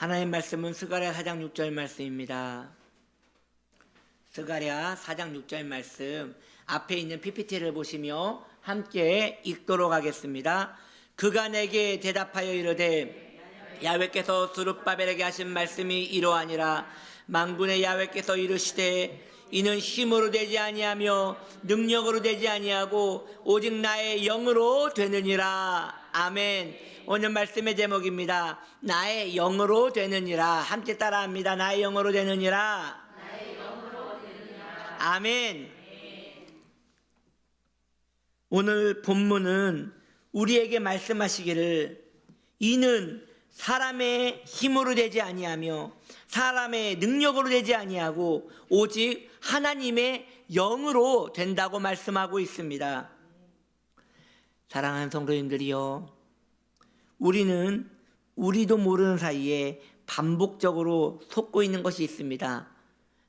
하나님 말씀은 스가랴 4장 6절 말씀입니다. 스가랴 4장 6절 말씀 앞에 있는 PPT를 보시며 함께 읽도록 하겠습니다. 그가 내게 대답하여 이르되 야훼께서 스룹바벨에게 하신 말씀이 이러하니라. 만군의 야훼께서 이르시되 이는 힘으로 되지 아니하며 능력으로 되지 아니하고 오직 나의 영으로 되느니라. 아멘. 오늘 말씀의 제목입니다. 나의 영으로 되느니라. 함께 따라합니다. 나의 영으로 되느니라. 아멘. 오늘 본문은 우리에게 말씀하시기를 이는 사람의 힘으로 되지 아니하며 사람의 능력으로 되지 아니하고 오직 하나님의 영으로 된다고 말씀하고 있습니다. 사랑하는 성도님들이요, 우리는 우리도 모르는 사이에 반복적으로 속고 있는 것이 있습니다.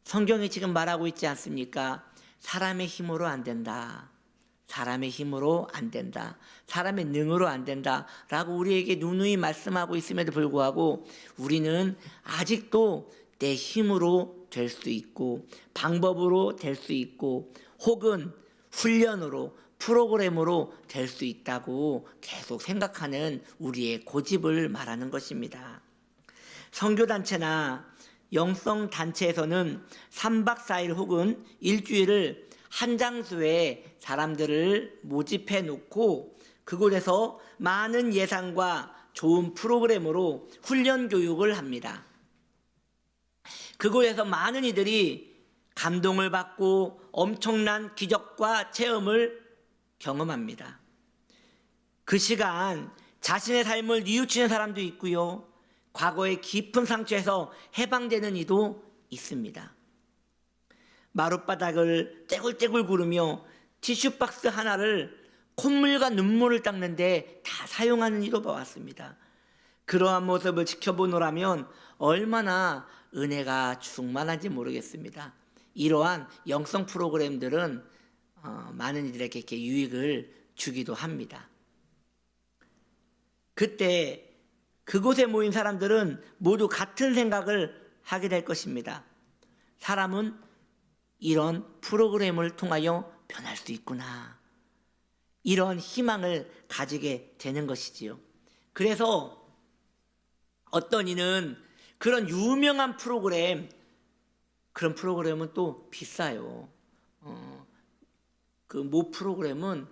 성경이 지금 말하고 있지 않습니까? 사람의 힘으로 안 된다. 사람의 힘으로 안 된다. 사람의 능으로 안 된다. 라고 우리에게 누누이 말씀하고 있음에도 불구하고 우리는 아직도 내 힘으로 될 수 있고 방법으로 될 수 있고 혹은 훈련으로 프로그램으로 될 수 있다고 계속 생각하는 우리의 고집을 말하는 것입니다. 선교단체나 영성단체에서는 3박 4일 혹은 일주일을 한 장소에 사람들을 모집해 놓고 그곳에서 많은 예산과 좋은 프로그램으로 훈련 교육을 합니다. 그곳에서 많은 이들이 감동을 받고 엄청난 기적과 체험을 경험합니다. 그 시간 자신의 삶을 뉘우치는 사람도 있고요, 과거의 깊은 상처에서 해방되는 이도 있습니다. 마룻바닥을 떼굴떼굴 구르며 티슈박스 하나를 콧물과 눈물을 닦는데 다 사용하는 이도 봐왔습니다. 그러한 모습을 지켜보노라면 얼마나 은혜가 충만한지 모르겠습니다. 이러한 영성 프로그램들은 많은 이들에게 이렇게 유익을 주기도 합니다. 그때 그곳에 모인 사람들은 모두 같은 생각을 하게 될 것입니다. 사람은 이런 프로그램을 통하여 변할 수 있구나. 이런 희망을 가지게 되는 것이지요. 그래서 어떤 이는 그런 유명한 프로그램, 그런 프로그램은 또 비싸요. 그 모 프로그램은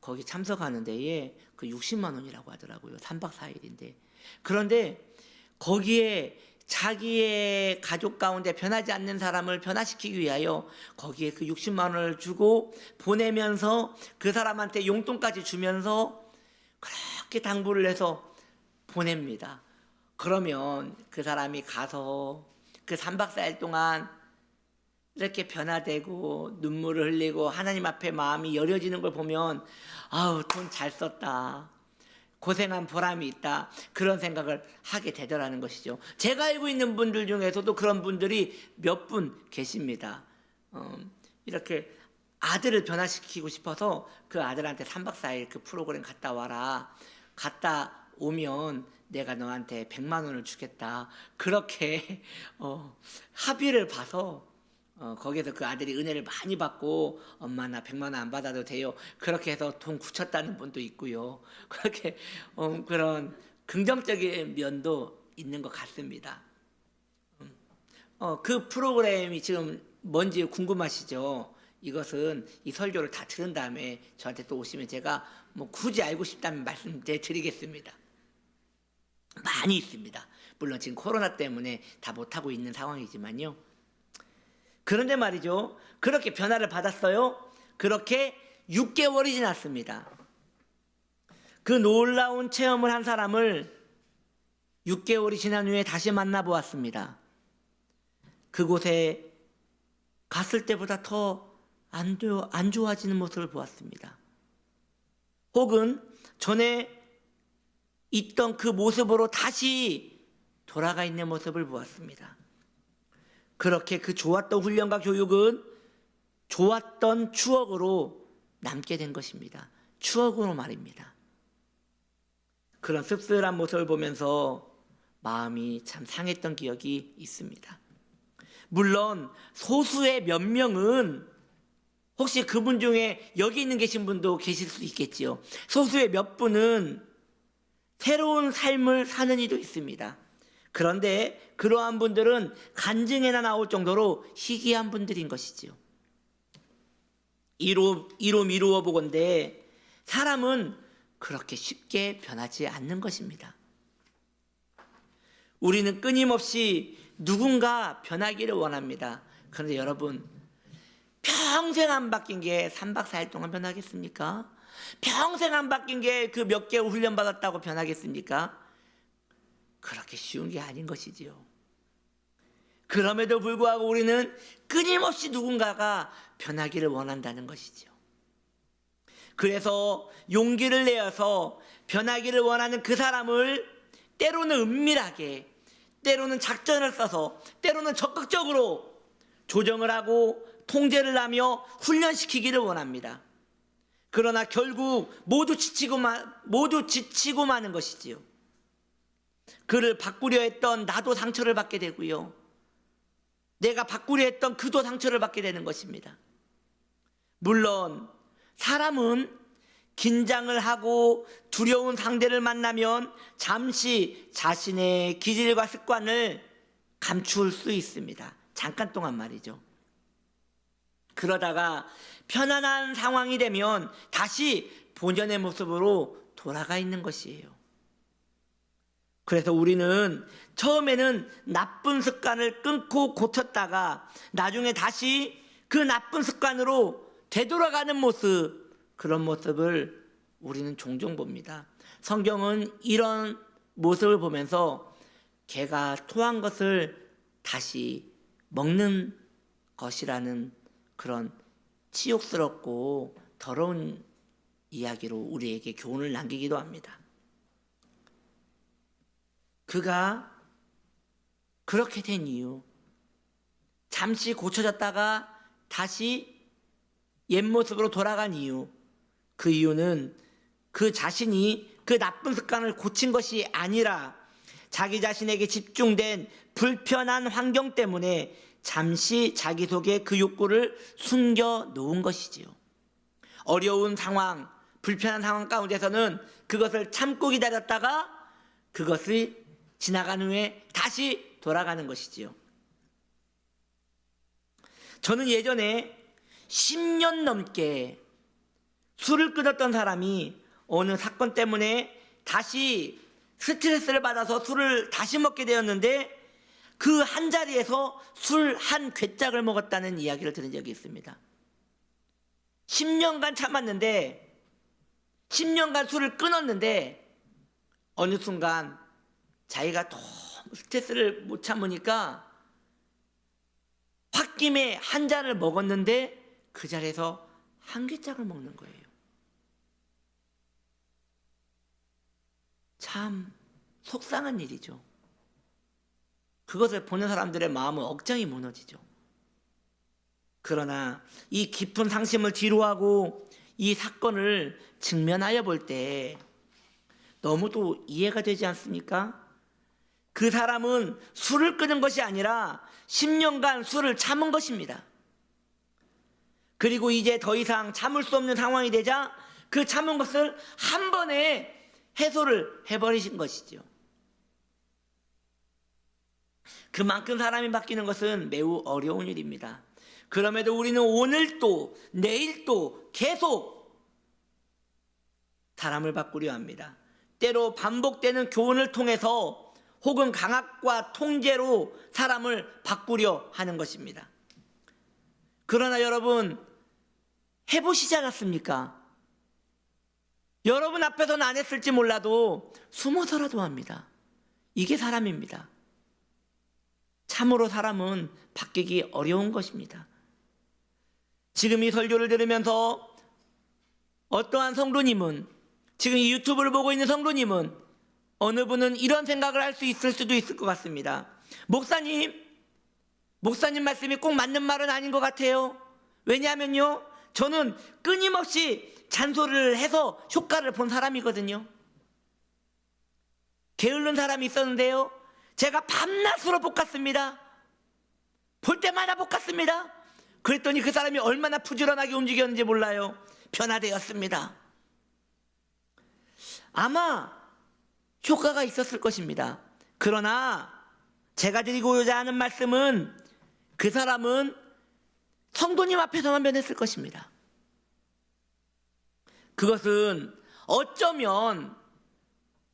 거기 참석하는 데에 그 60만 원이라고 하더라고요. 3박 4일인데. 그런데 거기에 자기의 가족 가운데 변하지 않는 사람을 변화시키기 위하여 거기에 그 60만 원을 주고 보내면서 그 사람한테 용돈까지 주면서 그렇게 당부를 해서 보냅니다. 그러면 그 사람이 가서 그 3박 4일 동안 이렇게 변화되고 눈물을 흘리고 하나님 앞에 마음이 여려지는 걸 보면 아우, 돈 잘 썼다, 고생한 보람이 있다, 그런 생각을 하게 되더라는 것이죠. 제가 알고 있는 분들 중에서도 그런 분들이 몇 분 계십니다. 이렇게 아들을 변화시키고 싶어서 그 아들한테 3박 4일 그 프로그램 갔다 와라, 갔다 오면 내가 너한테 100만 원을 주겠다, 그렇게 합의를 봐서 거기에서 그 아들이 은혜를 많이 받고 엄마 나 100만 원 안 받아도 돼요, 그렇게 해서 돈 굳혔다는 분도 있고요. 그렇게 그런 긍정적인 면도 있는 것 같습니다. 그 프로그램이 지금 뭔지 궁금하시죠? 이것은 이 설교를 다 들은 다음에 저한테 또 오시면 제가 뭐 굳이 알고 싶다면 말씀드리겠습니다. 많이 있습니다. 물론 지금 코로나 때문에 다 못하고 있는 상황이지만요. 그런데 말이죠, 그렇게 변화를 받았어요. 그렇게 6개월이 지났습니다. 그 놀라운 체험을 한 사람을 6개월이 지난 후에 다시 만나보았습니다. 그곳에 갔을 때보다 더 안 좋아지는 모습을 보았습니다. 혹은 전에 있던 그 모습으로 다시 돌아가 있는 모습을 보았습니다. 그렇게 그 좋았던 훈련과 교육은 좋았던 추억으로 남게 된 것입니다. 추억으로 말입니다. 그런 씁쓸한 모습을 보면서 마음이 참 상했던 기억이 있습니다. 물론 소수의 몇 명은, 혹시 그분 중에 여기 있는 계신 분도 계실 수 있겠지요. 소수의 몇 분은 새로운 삶을 사는 이도 있습니다. 그런데 그러한 분들은 간증에나 나올 정도로 희귀한 분들인 것이지요. 이로 미루어 보건대 사람은 그렇게 쉽게 변하지 않는 것입니다. 우리는 끊임없이 누군가 변하기를 원합니다. 그런데 여러분, 평생 안 바뀐 게 3박 4일 동안 변하겠습니까? 평생 안 바뀐 게 그 몇 개월 훈련받았다고 변하겠습니까? 그렇게 쉬운 게 아닌 것이지요. 그럼에도 불구하고 우리는 끊임없이 누군가가 변하기를 원한다는 것이지요. 그래서 용기를 내어서 변하기를 원하는 그 사람을 때로는 은밀하게, 때로는 작전을 써서, 때로는 적극적으로 조정을 하고 통제를 하며 훈련시키기를 원합니다. 그러나 결국 모두 지치고 마는 것이지요. 그를 바꾸려 했던 나도 상처를 받게 되고요, 내가 바꾸려 했던 그도 상처를 받게 되는 것입니다. 물론 사람은 긴장을 하고 두려운 상대를 만나면 잠시 자신의 기질과 습관을 감출 수 있습니다. 잠깐 동안 말이죠. 그러다가 편안한 상황이 되면 다시 본연의 모습으로 돌아가 있는 것이에요. 그래서 우리는 처음에는 나쁜 습관을 끊고 고쳤다가 나중에 다시 그 나쁜 습관으로 되돌아가는 모습, 그런 모습을 우리는 종종 봅니다. 성경은 이런 모습을 보면서 개가 토한 것을 다시 먹는 것이라는 그런 치욕스럽고 더러운 이야기로 우리에게 교훈을 남기기도 합니다. 그가 그렇게 된 이유, 잠시 고쳐졌다가 다시 옛 모습으로 돌아간 이유, 그 이유는 그 자신이 그 나쁜 습관을 고친 것이 아니라 자기 자신에게 집중된 불편한 환경 때문에 잠시 자기 속에 그 욕구를 숨겨 놓은 것이지요. 어려운 상황, 불편한 상황 가운데서는 그것을 참고 기다렸다가 그것이 지나간 후에 다시 돌아가는 것이지요. 저는 예전에 10년 넘게 술을 끊었던 사람이 어느 사건 때문에 다시 스트레스를 받아서 술을 다시 먹게 되었는데 그 한 자리에서 술 한 괴짝을 먹었다는 이야기를 들은 적이 있습니다. 10년간 참았는데, 10년간 술을 끊었는데 어느 순간 자기가 너무 스트레스를 못 참으니까 홧김에 한 잔을 먹었는데 그 자리에서 한 괴짝을 먹는 거예요. 참 속상한 일이죠. 그것을 보는 사람들의 마음은 억장이 무너지죠. 그러나 이 깊은 상심을 뒤로하고 이 사건을 직면하여 볼 때 너무도 이해가 되지 않습니까? 그 사람은 술을 끊은 것이 아니라 10년간 술을 참은 것입니다. 그리고 이제 더 이상 참을 수 없는 상황이 되자 그 참은 것을 한 번에 해소를 해버리신 것이죠. 그만큼 사람이 바뀌는 것은 매우 어려운 일입니다. 그럼에도 우리는 오늘도 내일도 계속 사람을 바꾸려 합니다. 때로 반복되는 교훈을 통해서 혹은 강압과 통제로 사람을 바꾸려 하는 것입니다. 그러나 여러분, 해보시지 않았습니까? 여러분 앞에서는 안 했을지 몰라도 숨어서라도 합니다. 이게 사람입니다. 참으로 사람은 바뀌기 어려운 것입니다. 지금 이 설교를 들으면서 어떠한 성도님은, 지금 이 유튜브를 보고 있는 성도님은, 어느 분은 이런 생각을 할 수 있을 수도 있을 것 같습니다. 목사님 말씀이 꼭 맞는 말은 아닌 것 같아요. 왜냐하면요, 저는 끊임없이 잔소리를 해서 효과를 본 사람이거든요. 게으른 사람이 있었는데요, 제가 밤낮으로 볶았습니다. 볼 때마다 볶았습니다. 그랬더니 그 사람이 얼마나 부지런하게 움직였는지 몰라요. 변화되었습니다. 아마 효과가 있었을 것입니다. 그러나 제가 드리고자 하는 말씀은 그 사람은 성도님 앞에서만 변했을 것입니다. 그것은 어쩌면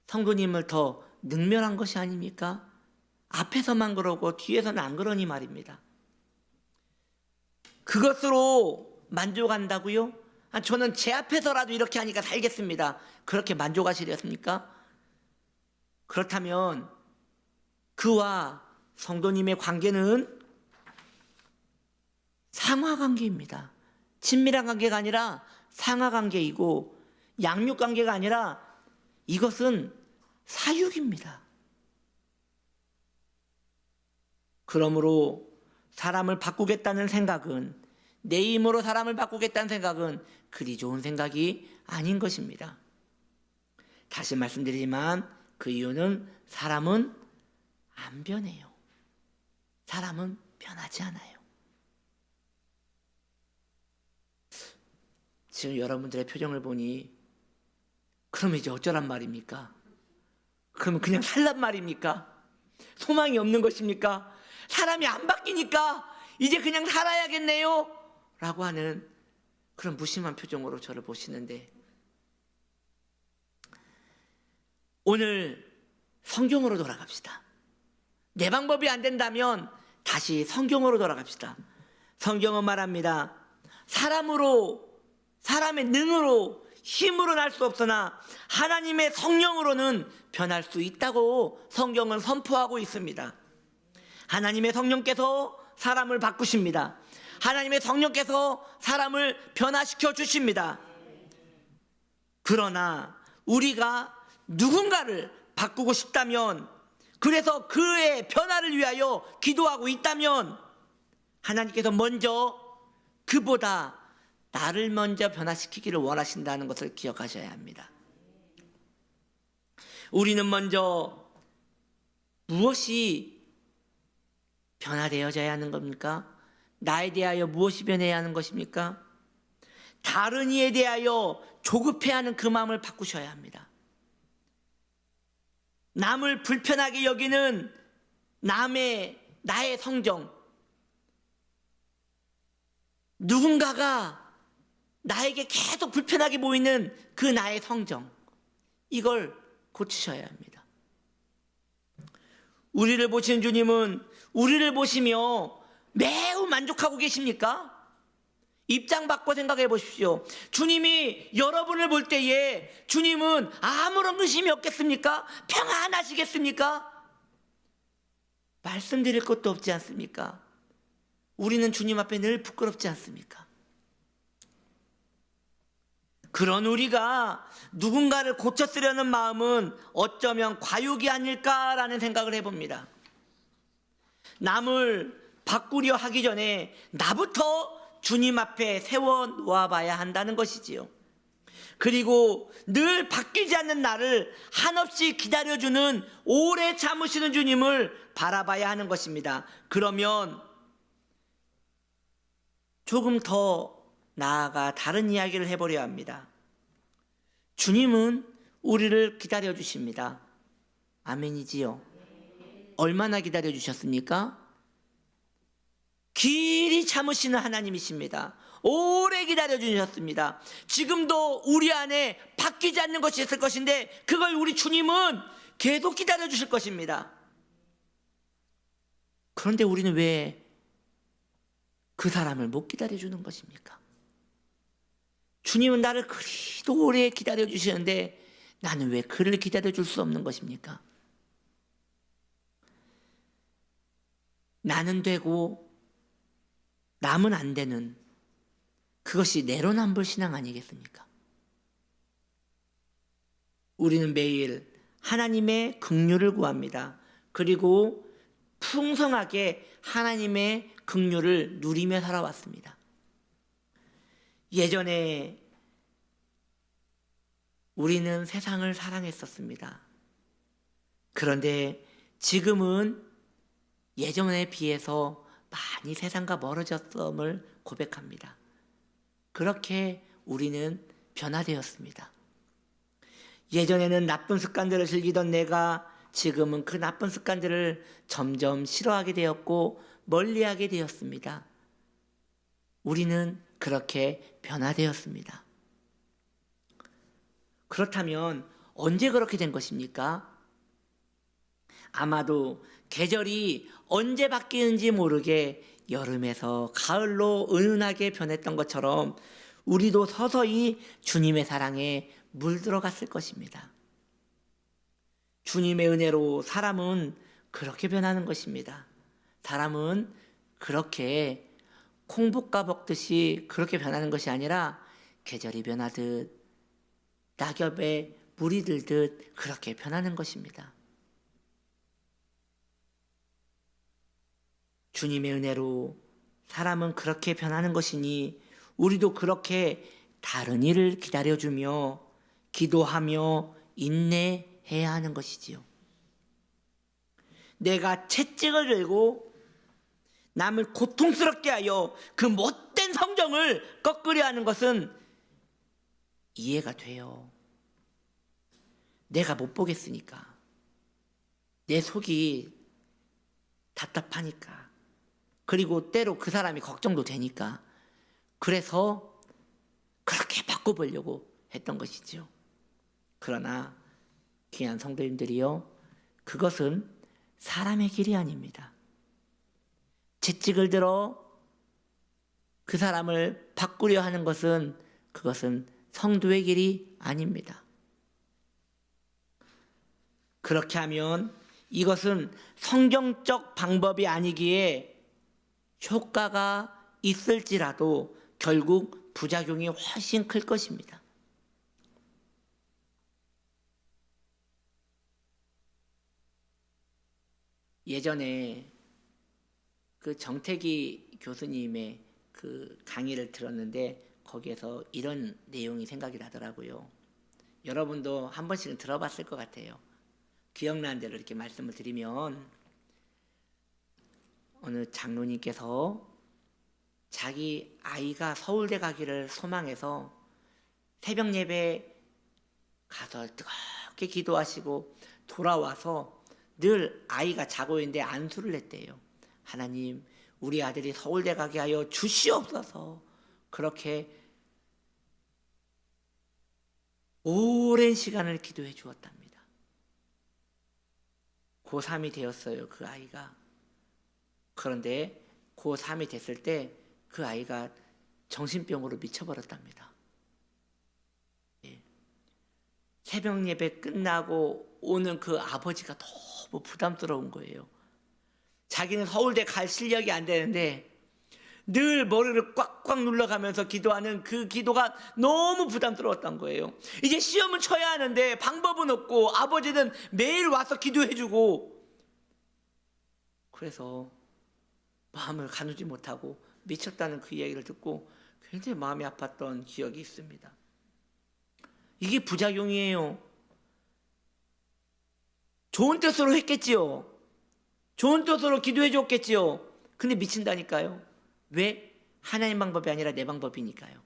성도님을 더 능멸한 것이 아닙니까? 앞에서만 그러고 뒤에서는 안 그러니 말입니다. 그것으로 만족한다고요? 저는 제 앞에서라도 이렇게 하니까 살겠습니다. 그렇게 만족하시렵니까? 그렇다면 그와 성도님의 관계는 상하관계입니다. 친밀한 관계가 아니라 상하관계이고, 양육관계가 아니라 이것은 사육입니다. 그러므로 사람을 바꾸겠다는 생각은, 내 힘으로 사람을 바꾸겠다는 생각은 그리 좋은 생각이 아닌 것입니다. 다시 말씀드리지만 그 이유는 사람은 안 변해요. 사람은 변하지 않아요. 지금 여러분들의 표정을 보니 그러면 이제 어쩌란 말입니까? 그러면 그냥 살란 말입니까? 소망이 없는 것입니까? 사람이 안 바뀌니까 이제 그냥 살아야겠네요 라고 하는 그런 무심한 표정으로 저를 보시는데, 오늘 성경으로 돌아갑시다. 내 방법이 안 된다면 다시 성경으로 돌아갑시다. 성경은 말합니다. 사람의 능으로, 힘으로 날 수 없으나 하나님의 성령으로는 변할 수 있다고 성경은 선포하고 있습니다. 하나님의 성령께서 사람을 바꾸십니다. 하나님의 성령께서 사람을 변화시켜 주십니다. 그러나 우리가 누군가를 바꾸고 싶다면, 그래서 그의 변화를 위하여 기도하고 있다면, 하나님께서 먼저 그보다 나를 먼저 변화시키기를 원하신다는 것을 기억하셔야 합니다. 우리는 먼저 무엇이 변화되어져야 하는 겁니까? 나에 대하여 무엇이 변해야 하는 것입니까? 다른 이에 대하여 조급해하는 그 마음을 바꾸셔야 합니다. 남을 불편하게 여기는 나의 성정, 누군가가 나에게 계속 불편하게 보이는 그 나의 성정, 이걸 고치셔야 합니다. 우리를 보시는 주님은 우리를 보시며 매우 만족하고 계십니까? 입장 바꿔 생각해 보십시오. 주님이 여러분을 볼 때에 주님은 아무런 의심이 없겠습니까? 평안하시겠습니까? 말씀드릴 것도 없지 않습니까? 우리는 주님 앞에 늘 부끄럽지 않습니까? 그런 우리가 누군가를 고쳐쓰려는 마음은 어쩌면 과욕이 아닐까라는 생각을 해봅니다. 남을 바꾸려 하기 전에 나부터 주님 앞에 세워 놓아봐야 한다는 것이지요. 그리고 늘 바뀌지 않는 나를 한없이 기다려주는, 오래 참으시는 주님을 바라봐야 하는 것입니다. 그러면 조금 더 나아가 다른 이야기를 해보려 합니다. 주님은 우리를 기다려주십니다. 아멘이지요. 얼마나 기다려주셨습니까? 길이 참으시는 하나님이십니다. 오래 기다려주셨습니다. 지금도 우리 안에 바뀌지 않는 것이 있을 것인데 그걸 우리 주님은 계속 기다려주실 것입니다. 그런데 우리는 왜 그 사람을 못 기다려주는 것입니까? 주님은 나를 그리도 오래 기다려주시는데 나는 왜 그를 기다려줄 수 없는 것입니까? 나는 되고 남은 안 되는, 그것이 내로남불 신앙 아니겠습니까? 우리는 매일 하나님의 긍휼을 구합니다. 그리고 풍성하게 하나님의 긍휼을 누리며 살아왔습니다. 예전에 우리는 세상을 사랑했었습니다. 그런데 지금은 예전에 비해서 많이 세상과 멀어졌음을 고백합니다. 그렇게 우리는 변화되었습니다. 예전에는 나쁜 습관들을 즐기던 내가 지금은 그 나쁜 습관들을 점점 싫어하게 되었고 멀리하게 되었습니다. 우리는 그렇게 변화되었습니다. 그렇다면 언제 그렇게 된 것입니까? 아마도 계절이 언제 바뀌는지 모르게 여름에서 가을로 은은하게 변했던 것처럼 우리도 서서히 주님의 사랑에 물들어갔을 것입니다. 주님의 은혜로 사람은 그렇게 변하는 것입니다. 사람은 그렇게 콩볶아 먹듯이 그렇게 변하는 것이 아니라 계절이 변하듯 낙엽에 물이 들듯 그렇게 변하는 것입니다. 주님의 은혜로 사람은 그렇게 변하는 것이니 우리도 그렇게 다른 일을 기다려주며 기도하며 인내해야 하는 것이지요. 내가 채찍을 들고 남을 고통스럽게 하여 그 못된 성정을 꺾으려 하는 것은 이해가 돼요. 내가 못 보겠으니까, 내 속이 답답하니까, 그리고 때로 그 사람이 걱정도 되니까, 그래서 그렇게 바꿔보려고 했던 것이죠. 그러나 귀한 성도님들이요, 그것은 사람의 길이 아닙니다. 채찍을 들어 그 사람을 바꾸려 하는 것은 그것은 성도의 길이 아닙니다. 그렇게 하면 이것은 성경적 방법이 아니기에 효과가 있을지라도 결국 부작용이 훨씬 클 것입니다. 예전에 그 정태기 교수님의 그 강의를 들었는데 거기에서 이런 내용이 생각이 나더라고요. 여러분도 한 번씩은 들어봤을 것 같아요. 기억나는 대로 이렇게 말씀을 드리면, 어느 장로님께서 자기 아이가 서울대 가기를 소망해서 새벽 예배 가서 뜨겁게 기도하시고 돌아와서 늘 아이가 자고 있는데 안수를 했대요. 하나님, 우리 아들이 서울대 가게 하여 주시옵소서. 그렇게 오랜 시간을 기도해 주었답니다. 고3이 되었어요, 그 아이가. 그런데 고3이 됐을 때 그 아이가 정신병으로 미쳐버렸답니다. 새벽 예배 끝나고 오는 그 아버지가 너무 부담스러운 거예요. 자기는 서울대 갈 실력이 안 되는데 늘 머리를 꽉꽉 눌러가면서 기도하는 그 기도가 너무 부담스러웠던 거예요. 이제 시험을 쳐야 하는데 방법은 없고 아버지는 매일 와서 기도해주고, 그래서 마음을 가누지 못하고 미쳤다는 그 이야기를 듣고 굉장히 마음이 아팠던 기억이 있습니다. 이게 부작용이에요. 좋은 뜻으로 했겠지요. 좋은 뜻으로 기도해 줬겠지요. 근데 미친다니까요. 왜? 하나님 방법이 아니라 내 방법이니까요.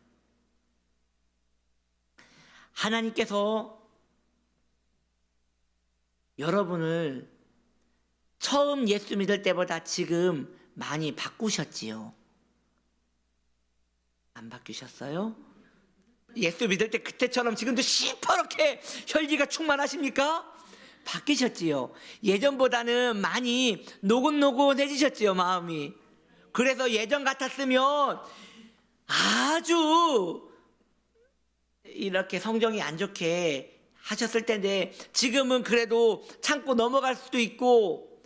하나님께서 여러분을 처음 예수 믿을 때보다 지금 많이 바꾸셨지요. 안 바뀌셨어요? 예수 믿을 때 그때처럼 지금도 시퍼렇게 혈기가 충만하십니까? 바뀌셨지요. 예전보다는 많이 노곤노곤해지셨지요, 마음이. 그래서 예전 같았으면 아주 이렇게 성정이 안 좋게 하셨을 텐데 지금은 그래도 참고 넘어갈 수도 있고,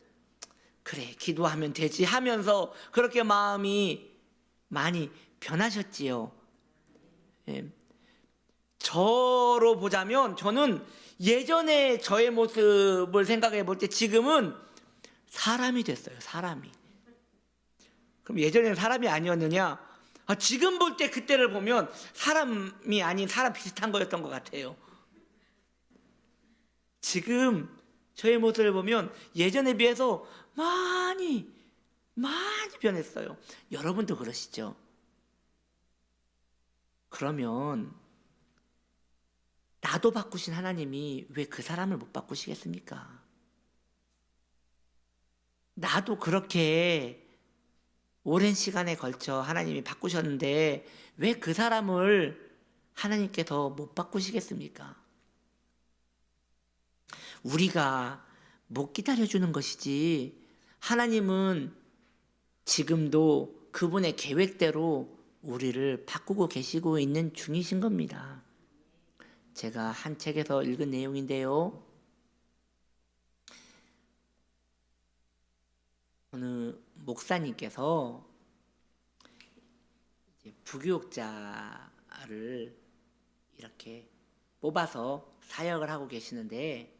그래 기도하면 되지 하면서 그렇게 마음이 많이 변하셨지요. 저로 보자면 저는 예전에 저의 모습을 생각해 볼 때 지금은 사람이 됐어요. 사람이. 그럼 예전에는 사람이 아니었느냐? 지금 볼 때 그때를 보면 사람이 아닌 사람 비슷한 거였던 것 같아요. 지금 저의 모습을 보면 예전에 비해서 많이 변했어요. 여러분도 그러시죠? 그러면 나도 바꾸신 하나님이 왜 그 사람을 못 바꾸시겠습니까? 나도 그렇게 오랜 시간에 걸쳐 하나님이 바꾸셨는데 왜 그 사람을 하나님께서 못 바꾸시겠습니까? 우리가 못 기다려주는 것이지 하나님은 지금도 그분의 계획대로 우리를 바꾸고 계시고 있는 중이신 겁니다. 제가 한 책에서 읽은 내용인데요. 어느 목사님께서 부교육자를 이렇게 뽑아서 사역을 하고 계시는데,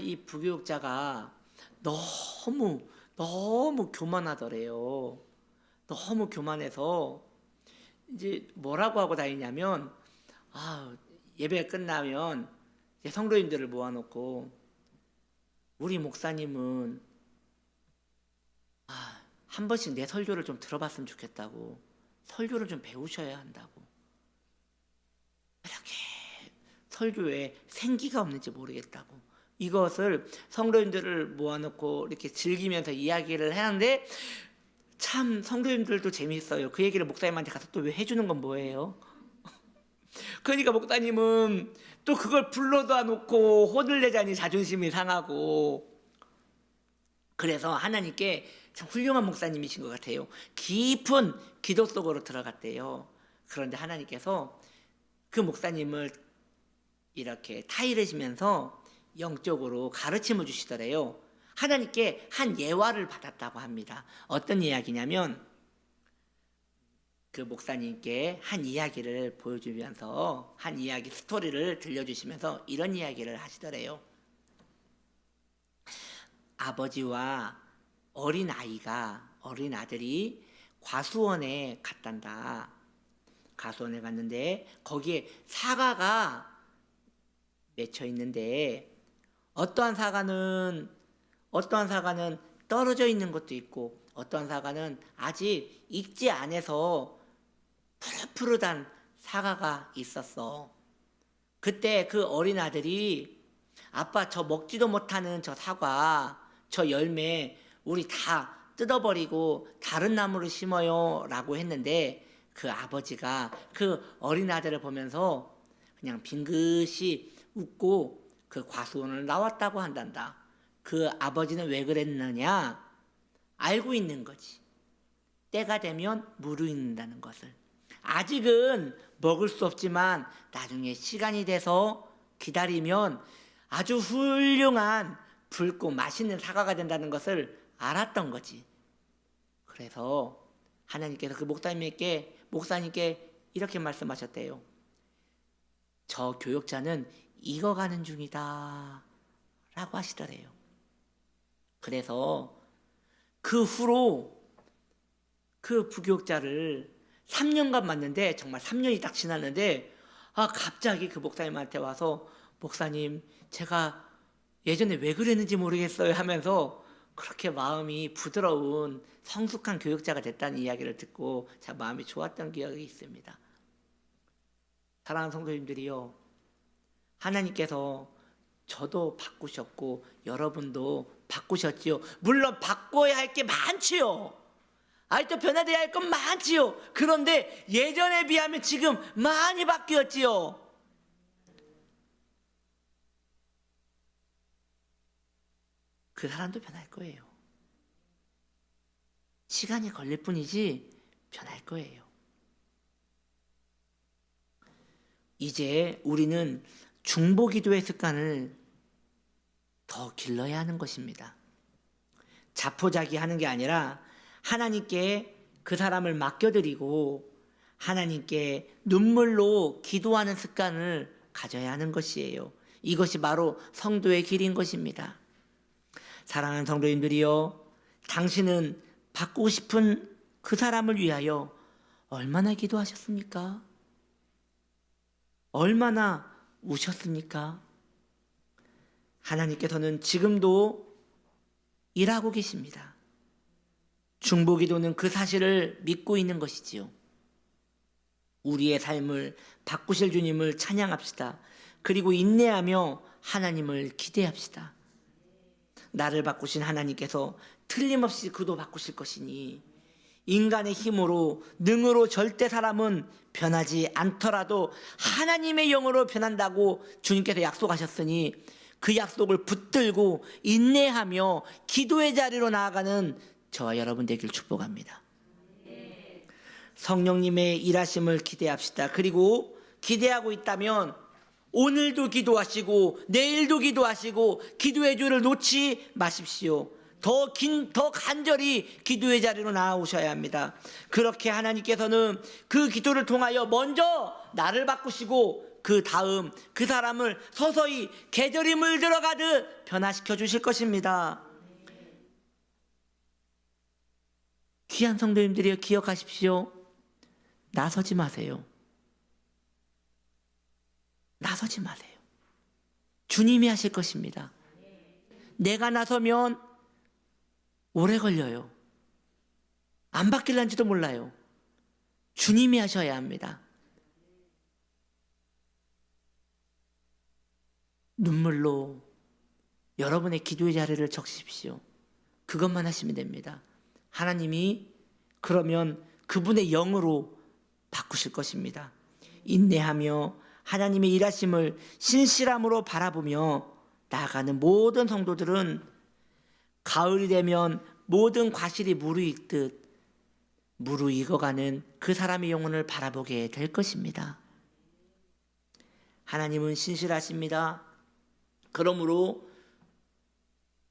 이 부교육자가 너무 교만하더래요. 너무 교만해서 이제 뭐라고 하고 다니냐면, 예배 끝나면 성도님들을 모아놓고 우리 목사님은 한 번씩 내 설교를 좀 들어봤으면 좋겠다고, 설교를 좀 배우셔야 한다고, 이렇게 설교에 생기가 없는지 모르겠다고, 이것을 성도님들을 모아놓고 이렇게 즐기면서 이야기를 하는데, 참 성도님들도 재미있어요. 그 얘기를 목사님한테 가서 또 왜 해주는 건 뭐예요? 그러니까 목사님은 또 그걸 불러다 놓고 혼을 내자니 자존심이 상하고, 그래서 하나님께 참 훌륭한 목사님이신 것 같아요. 깊은 기도 속으로 들어갔대요. 그런데 하나님께서 그 목사님을 이렇게 타이르시면서 영적으로 가르침을 주시더래요. 하나님께 한 예화를 받았다고 합니다. 어떤 이야기냐면, 그 목사님께 한 이야기를 보여주면서, 한 이야기 스토리를 들려주시면서 이런 이야기를 하시더래요. 아버지와 어린 아들이 과수원에 갔단다. 과수원에 갔는데 거기에 사과가 맺혀 있는데, 어떠한 사과는 떨어져 있는 것도 있고, 어떠한 사과는 아직 익지 않아서 푸릇푸릇한 사과가 있었어. 그때 그 어린 아들이, 아빠, 저 먹지도 못하는 저 사과, 저 열매 우리 다 뜯어버리고 다른 나무를 심어요 라고 했는데, 그 아버지가 그 어린 아들을 보면서 그냥 빙긋이 웃고 그 과수원을 나왔다고 한단다. 그 아버지는 왜 그랬느냐? 알고 있는 거지. 때가 되면 무르익는다는 것을. 아직은 먹을 수 없지만 나중에 시간이 돼서 기다리면 아주 훌륭한 붉고 맛있는 사과가 된다는 것을 알았던 거지. 그래서 하나님께서 그 목사님께 이렇게 말씀하셨대요. 저 교육자는 익어가는 중이다 라고 하시더래요. 그래서 그 후로 그 부교육자를 3년간 만났는데, 정말 3년이 딱 지났는데, 갑자기 그 목사님한테 와서, 목사님, 제가 예전에 왜 그랬는지 모르겠어요 하면서 그렇게 마음이 부드러운 성숙한 교육자가 됐다는 이야기를 듣고 참 마음이 좋았던 기억이 있습니다. 사랑하는 성도님들이요, 하나님께서 저도 바꾸셨고 여러분도 바꾸셨지요. 물론 바꿔야 할 게 많지요. 아직도 변화돼야 할 건 많지요. 그런데 예전에 비하면 지금 많이 바뀌었지요. 그 사람도 변할 거예요. 시간이 걸릴 뿐이지 변할 거예요. 이제 우리는 중보기도의 습관을 더 길러야 하는 것입니다. 자포자기하는 게 아니라 하나님께 그 사람을 맡겨드리고 하나님께 눈물로 기도하는 습관을 가져야 하는 것이에요. 이것이 바로 성도의 길인 것입니다. 사랑하는 성도님들이요, 당신은 바꾸고 싶은 그 사람을 위하여 얼마나 기도하셨습니까? 얼마나 우셨습니까? 하나님께서는 지금도 일하고 계십니다. 중보기도는 그 사실을 믿고 있는 것이지요. 우리의 삶을 바꾸실 주님을 찬양합시다. 그리고 인내하며 하나님을 기대합시다. 나를 바꾸신 하나님께서 틀림없이 그도 바꾸실 것이니 인간의 힘으로 능으로 절대 사람은 변하지 않더라도 하나님의 영으로 변한다고 주님께서 약속하셨으니 그 약속을 붙들고 인내하며 기도의 자리로 나아가는 저와 여러분 되길 축복합니다. 성령님의 일하심을 기대합시다. 그리고 기대하고 있다면 오늘도 기도하시고 내일도 기도하시고 기도의 줄을 놓지 마십시오. 더 간절히 기도의 자리로 나아오셔야 합니다. 그렇게 하나님께서는 그 기도를 통하여 먼저 나를 바꾸시고 그 다음 그 사람을 서서히 계절이 물들어가듯 변화시켜 주실 것입니다. 귀한 성도님들이여, 기억하십시오. 나서지 마세요. 나서지 마세요. 주님이 하실 것입니다. 내가 나서면 오래 걸려요. 안 바뀔란지도 몰라요. 주님이 하셔야 합니다. 눈물로 여러분의 기도의 자리를 적십시오. 그것만 하시면 됩니다. 하나님이 그러면 그분의 영으로 바꾸실 것입니다. 인내하며 하나님의 일하심을 신실함으로 바라보며 나아가는 모든 성도들은 가을이 되면 모든 과실이 무르익듯 무르익어가는 그 사람의 영혼을 바라보게 될 것입니다. 하나님은 신실하십니다. 그러므로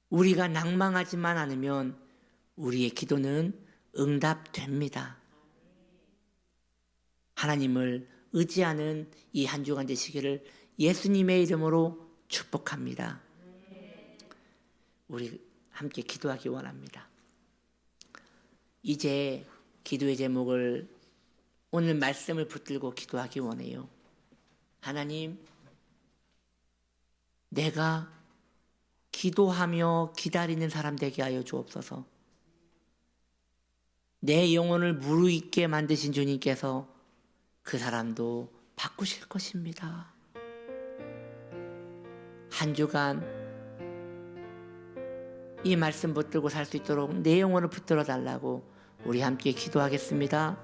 우리가 낭망하지만 않으면 우리의 기도는 응답됩니다. 하나님을 의지하는 이 한 주간 되시기를 예수님의 이름으로 축복합니다. 우리 함께 기도하기 원합니다. 이제 기도의 제목을 오늘 말씀을 붙들고 기도하기 원해요. 하나님, 내가 기도하며 기다리는 사람 되게 하여 주옵소서. 내 영혼을 무르익게 만드신 주님께서 그 사람도 바꾸실 것입니다. 한 주간 이 말씀 붙들고 살 수 있도록 내 영혼을 붙들어 달라고 우리 함께 기도하겠습니다.